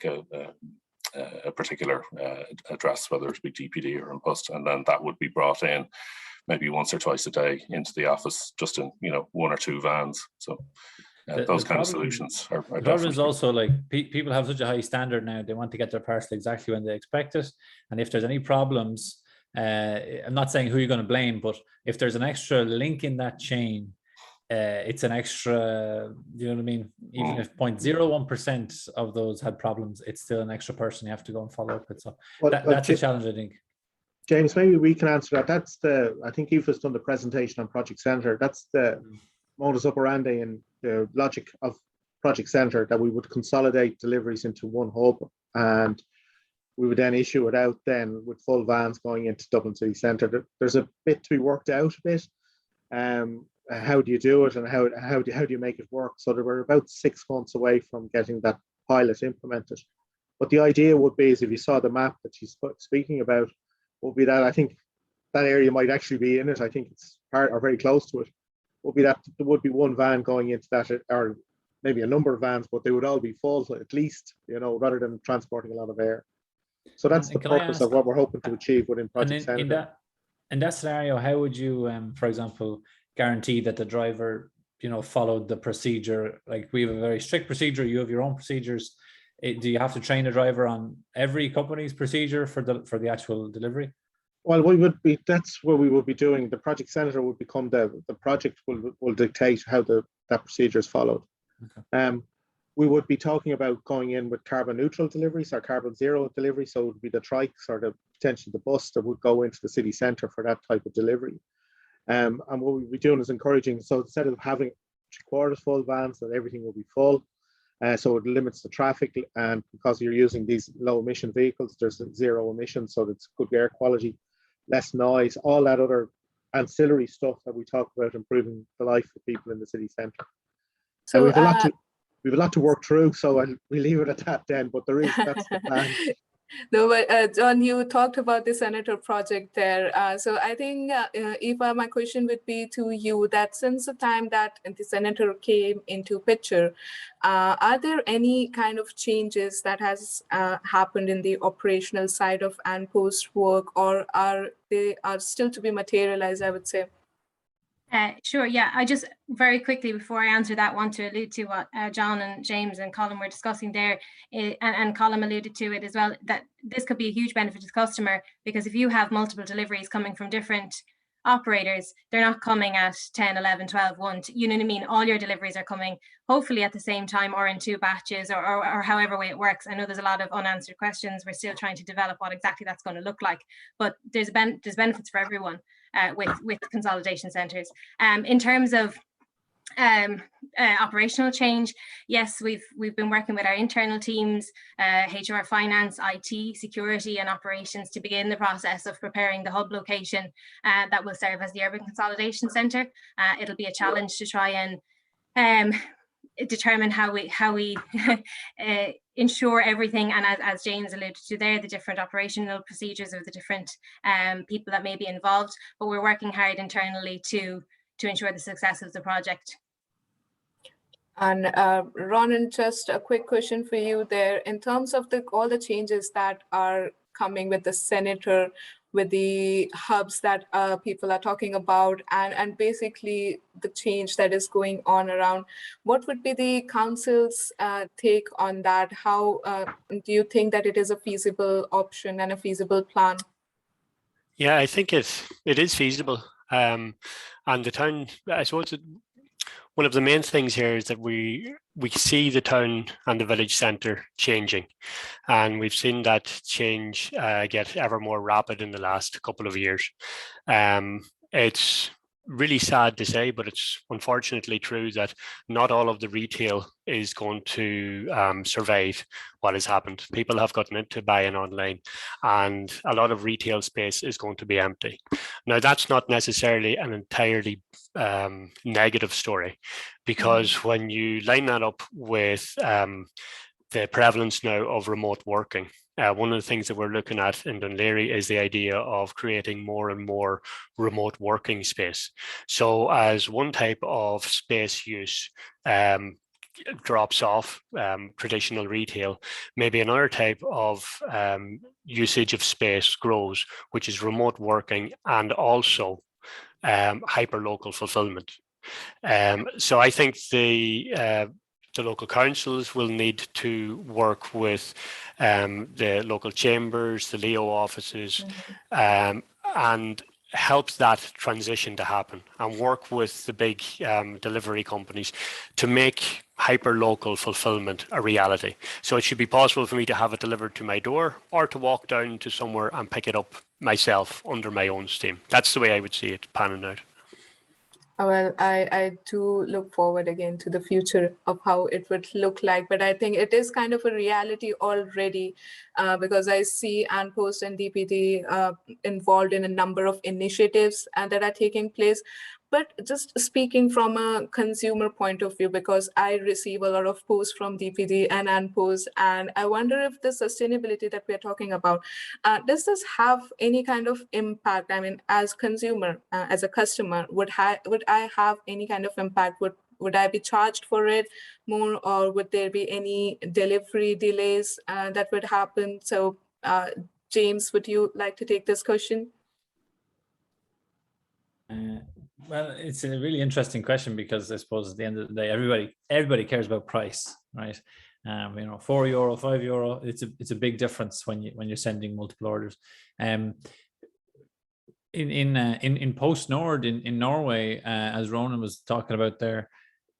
a particular address, whether it be DPD or Unpost, and then that would be brought in maybe once or twice a day into the office, just in 1 or 2 vans. So those kind of solutions are the problem is also, like, people have such a high standard now. They want to get their parcel exactly when they expect it, and if there's any problems, I'm not saying who you're going to blame, but if there's an extra link in that chain, it's an extra, you know what I mean? Even if 0.01% of those had problems, it's still an extra person you have to go and follow up with. So that's a challenge, I think. James, maybe we can answer that. That's I think you've just done the presentation on Project Centre. That's the modus operandi and the logic of Project Centre, that we would consolidate deliveries into one hub, and we would then issue it out then with full vans going into Dublin City Centre. There's a bit to be worked out a bit. How do you do it, and how do you make it work? So we're about 6 months away from getting that pilot implemented. But the idea would be, is if you saw the map that she's speaking about, would be that I think that area might actually be in it. I think it's part or very close to it. Would be that there would be one van going into that, or maybe a number of vans, but they would all be full at least, rather than transporting a lot of air. So that's the purpose of what we're hoping to achieve within Project Centre. In that scenario, how would you, for example, guarantee that the driver, followed the procedure? Like, we have a very strict procedure. You have your own procedures. Do you have to train a driver on every company's procedure for the actual delivery? Well, that's what we would be doing. The Project Centre would become the project will dictate how that procedure is followed. Okay. We would be talking about going in with carbon neutral deliveries or carbon zero deliveries. So it would be the trikes or potentially the bus that would go into the city centre for that type of delivery. And what we'd be doing is encouraging, so instead of having 3/4 full vans, that everything will be full. So it limits the traffic, and because you're using these low emission vehicles, there's 0 emissions, so it's good air quality, less noise, all that other ancillary stuff that we talk about, improving the life of people in the city centre. So we have a lot to work through, so we leave it at that then, but that's the plan. No, but John, you talked about the Senator project there. So I think, Eva, my question would be to you, that since the time that the Senator came into picture, are there any kind of changes that has happened in the operational side of Unpost work, or are they still to be materialized, I would say? Sure, yeah, I just very quickly before I answer that want to allude to what John and James and Colin were discussing there, and Colin alluded to it as well, that this could be a huge benefit to the customer, because if you have multiple deliveries coming from different operators, they're not coming at 10, 11, 12, 1, you know what I mean? All your deliveries are coming hopefully at the same time or in 2 batches or however way it works. I know there's a lot of unanswered questions. We're still trying to develop what exactly that's going to look like, but there's benefits for everyone with consolidation centres. In terms of operational change, yes, we've been working with our internal teams, HR, finance, IT, security and operations to begin the process of preparing the hub location that will serve as the urban consolidation centre. It'll be a challenge to try and determine how we ensure everything, and as James alluded to there, the different operational procedures of the different people that may be involved, but we're working hard internally to ensure the success of the project. And Ronan, just a quick question for you there. In terms of all the changes that are coming with the senator, with the hubs that people are talking about, and basically the change that is going on around, what would be the council's take on that? How do you think that it is a feasible option and a feasible plan? Yeah, I think it is feasible. And the town, I suppose, one of the main things here is that we see the town and the village centre changing, and we've seen that change get ever more rapid in the last couple of years. It's really sad to say, but it's unfortunately true that not all of the retail is going to survive what has happened. People have gotten into buying online, and a lot of retail space is going to be empty. Now, that's not necessarily an entirely negative story, because when you line that up with the prevalence now of remote working, one of the things that we're looking at in Dún Laoghaire is the idea of creating more and more remote working space. So as one type of space use drops off traditional retail, maybe another type of usage of space grows, which is remote working and also hyper-local fulfillment. So I think the local councils will need to work with the local chambers, the Leo offices, and help that transition to happen, and work with the big delivery companies to make hyper-local fulfillment a reality. So it should be possible for me to have it delivered to my door, or to walk down to somewhere and pick it up myself under my own steam. That's the way I would see it panning out. Well, I do look forward again to the future of how it would look like, but I think it is kind of a reality already, because I see An Post and DPD involved in a number of initiatives that are taking place. But just speaking from a consumer point of view, because I receive a lot of posts from DPD and An Post, and I wonder if the sustainability that we're talking about, does this have any kind of impact? I mean, as consumer, as a customer, would I have any kind of impact? Would I be charged for it more, or would there be any delivery delays that would happen? So, James, would you like to take this question? Well, it's a really interesting question, because I suppose at the end of the day, everybody cares about price, right? You know, €4, €5, it's a big difference when you're sending multiple orders. In Post Nord in Norway, as Ronan was talking about there,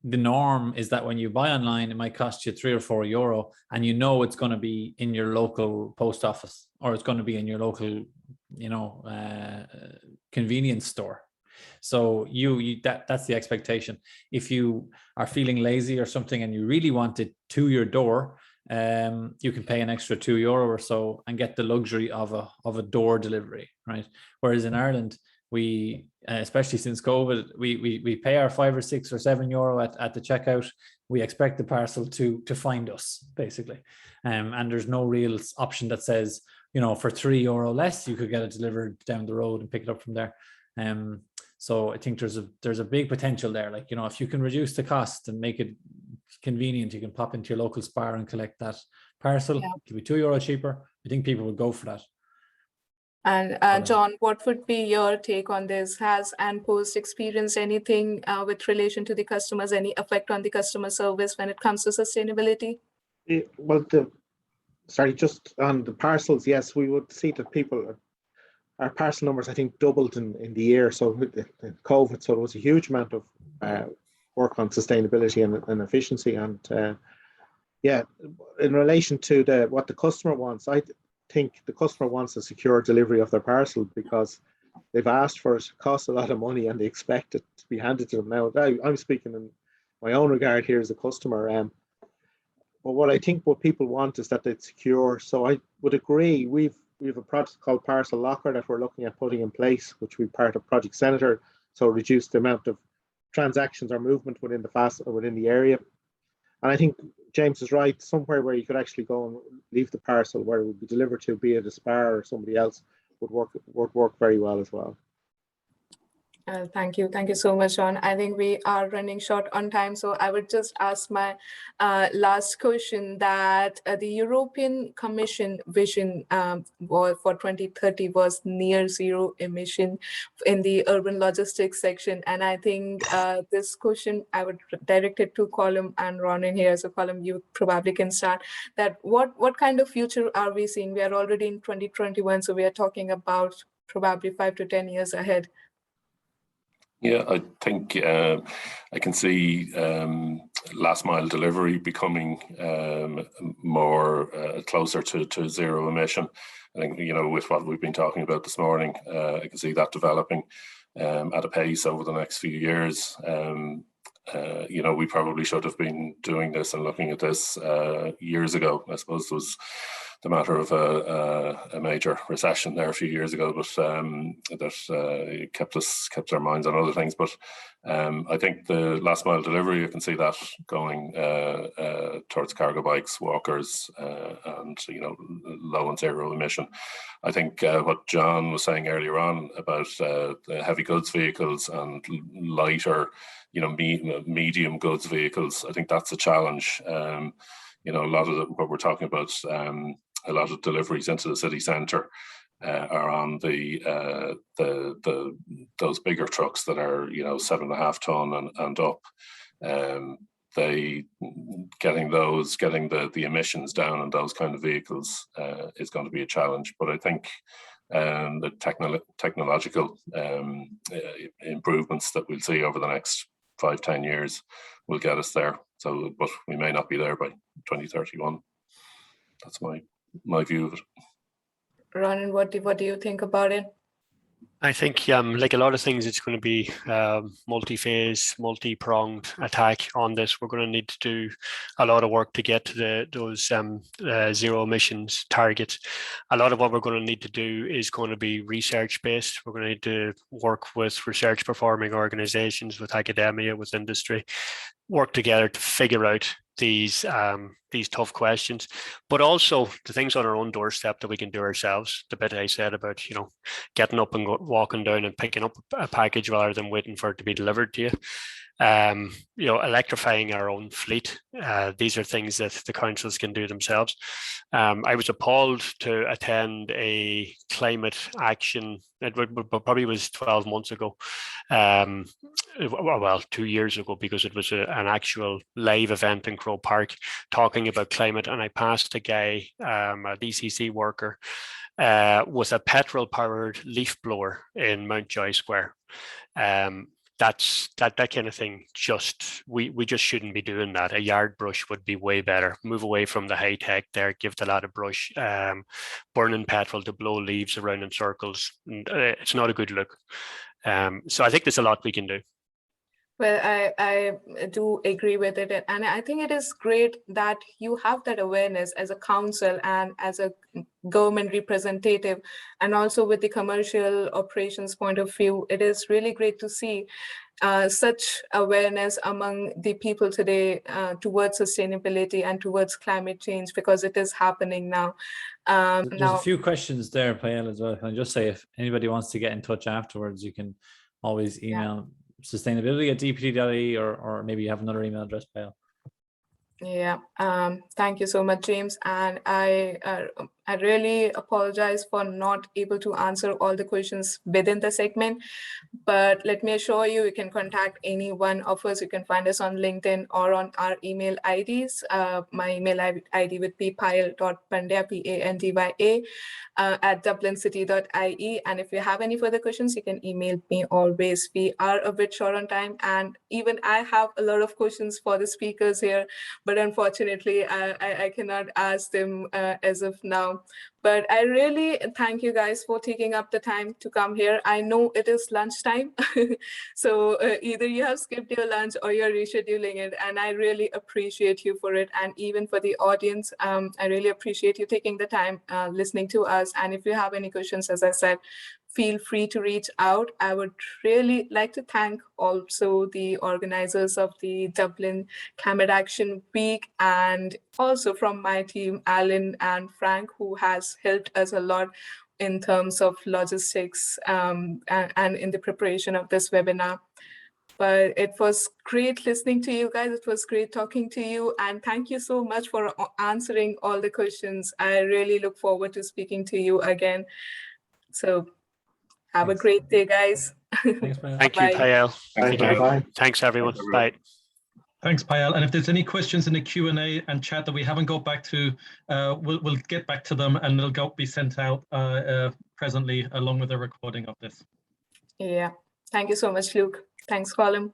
the norm is that when you buy online, it might cost you €3 or €4, and you know it's going to be in your local post office, or it's going to be in your local, you know, convenience store. So that's the expectation. If you are feeling lazy or something and you really want it to your door, you can pay an extra €2 or so and get the luxury of a door delivery, right? Whereas in Ireland, we, especially since COVID, we pay our €5 or €6 or €7 at the checkout. We expect the parcel to find us, basically, and there's no real option that says, you know, for €3 less, you could get it delivered down the road and pick it up from there. So I think there's a big potential there. Like, you know, if you can reduce the cost and make it convenient, you can pop into your local Spar and collect that parcel. Yeah. It could be €2 cheaper. I think people would go for that. And John, what would be your take on this? Has AnPost experienced anything with relation to the customers, any effect on the customer service when it comes to sustainability? Well, just on the parcels, yes, we would see that people, our parcel numbers, I think, doubled in the year. So in COVID, so there was a huge amount of work on sustainability and efficiency. And yeah, in relation to what the customer wants, I think the customer wants a secure delivery of their parcel because they've asked for it, costs a lot of money, and they expect it to be handed to them. Now, I'm speaking in my own regard here as a customer. But what I think what people want is that it's secure. So I would agree. We have a project called Parcel Locker that we're looking at putting in place, which we part of Project Senator. So reduce the amount of transactions or movement within the area. And I think James is right. Somewhere where you could actually go and leave the parcel where it would be delivered to, be it a Spar or somebody else, would work very well as well. Thank you so much, John. I think we are running short on time, so I would just ask my last question that the European Commission vision for 2030 was near zero emission in the urban logistics section, and I think this question I would direct it to Colm and Ronan here. So Colm, you probably can start. That what kind of future are we seeing? We are already in 2021, so we are talking about probably 5 to 10 years ahead. Yeah, I think I can see last mile delivery becoming more closer to zero emission. I think, with what we've been talking about this morning, I can see that developing at a pace over the next few years. We probably should have been doing this and looking at this years ago. I suppose it was the matter of a major recession there a few years ago, but that kept our minds on other things. But I think the last mile delivery, you can see that going towards cargo bikes, walkers, and low and zero emission. I think what John was saying earlier on about the heavy goods vehicles and lighter, medium goods vehicles, I think that's a challenge. A lot of what we're talking about, a lot of deliveries into the city centre are on those bigger trucks that are 7.5 ton and up. Getting the emissions down on those kind of vehicles is going to be a challenge. But I think the technological improvements that we'll see over the next 5-10 years will get us there. So, but we may not be there by 2031. That's my view of it. Ronan, what do you think about it? I think, like a lot of things, it's going to be multi-phase, multi-pronged attack on this. We're going to need to do a lot of work to get to those zero emissions targets. A lot of what we're going to need to do is going to be research-based. We're going to need to work with research-performing organizations, with academia, with industry, work together to figure out these tough questions, but also the things on our own doorstep that we can do ourselves. The bit I said about getting up and walking down and picking up a package rather than waiting for it to be delivered to you. Electrifying our own fleet. These are things that the councils can do themselves. I was appalled to attend a climate action. It probably was 12 months ago. Well, 2 years ago, because it was an actual live event in Croke Park talking about climate. And I passed a guy, a DCC worker, with a petrol-powered leaf blower in Mountjoy Square. That kind of thing, we just shouldn't be doing that. A yard brush would be way better. Move away from the high tech there, give the lad a brush. Burning petrol to blow leaves around in circles, it's not a good look. So I think there's a lot we can do. Well, I do agree with it. And I think it is great that you have that awareness as a council and as a government representative, and also with the commercial operations point of view. It is really great to see such awareness among the people today towards sustainability and towards climate change, because it is happening now. There's a few questions there, Payal, as well. Can I just say, if anybody wants to get in touch afterwards, you can always email sustainability@dpt.ie, or maybe you have another email address, Payal. Yeah, thank you so much, James. And I I really apologize for not able to answer all the questions within the segment, but let me assure you, you can contact any one of us. You can find us on LinkedIn or on our email IDs. My email ID would be payal.pandya, Pandya, at dublincity.ie. And if you have any further questions, you can email me always. We are a bit short on time, and even I have a lot of questions for the speakers here, but unfortunately, I cannot ask them as of now. But I really thank you guys for taking up the time to come here. I know it is lunchtime, so either you have skipped your lunch or you're rescheduling it, and I really appreciate you for it. And even for the audience, I really appreciate you taking the time listening to us. And if you have any questions, as I said, feel free to reach out. I would really like to thank also the organizers of the Dublin Climate Action Week, and also from my team, Alan and Frank, who has helped us a lot in terms of logistics and in the preparation of this webinar. But it was great listening to you guys. It was great talking to you. And thank you so much for answering all the questions. I really look forward to speaking to you again. So have a great day, guys. Thanks, Payal. Thank you, Payal. Thank you. Bye. Thanks, everyone. Thanks, everyone. Bye. Thanks, Payal. And if there's any questions in the Q&A and chat that we haven't got back to, we'll get back to them, and they'll be sent out presently along with a recording of this. Yeah. Thank you so much, Luke. Thanks, Colin. Bye,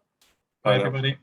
Bye now. everybody.